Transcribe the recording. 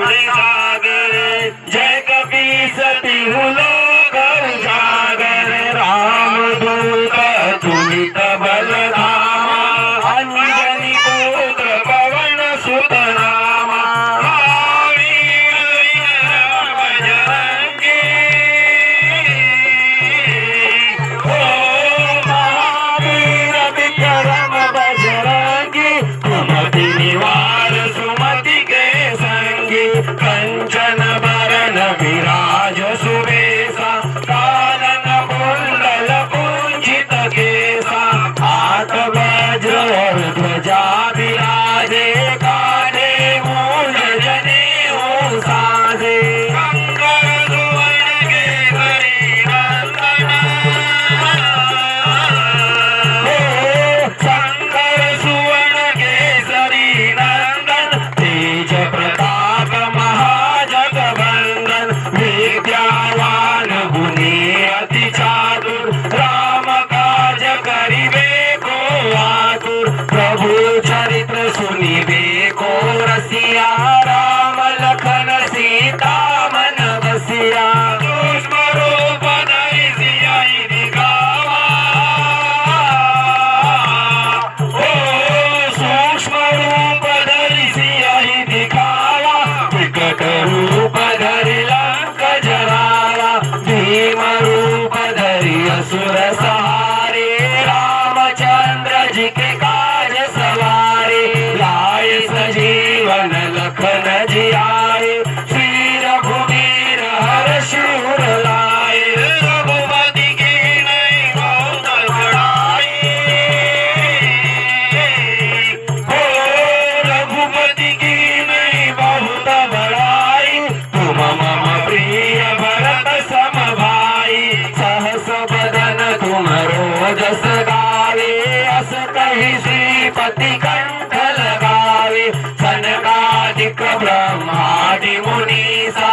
गुण सागर जय कपीस तिहु लोक उजागर रामदूत तुलित बलधामा अंजनी पुत्र पवन सुत नामा महावीर विक्रम बजरंगी ओ महावीर विक्रम बजरंगी कुमति निवार सुमति के संगी कंचन बरन विराज सुबेसा कानन कुंडल कुंचित केसा हाथ वज्र और ध्वजा विराजे कांधे मूंज जनेऊ साजे शंकर सुवर्ण केसरी नंदन शंकर सुवर्ण केसरी नंदन तेज प्रताप महाजगवंदन विद्यावान गुणी अति चातुर राम काज करिबे को आतुर प्रभु चरित्र सुनिबे को रसिया राम लखन सीता मन बसिया सूक्ष्म रूप धरि सियाहि दिखावा ओ सूक्ष्म रूप धरि सियाहि दिखावा विकट रूप धरि लंक जरावा भीम रूप धरि असुर सहारे रामचंद्र जी के काज सवारे लाए सजीवन लखन जियाए श्री रघुवीर हर्ष उर लाए रघुपति की नहीं बहुत बड़ाई हो रघुपति की नहीं बहुत बड़ाई तुम मम प्रिय भरत सम भाई सहस बदन तुम रोजस गावे अस कहि श्रीपति कंठ लगावे सनकादिक ब्रह्मादि मुनीसा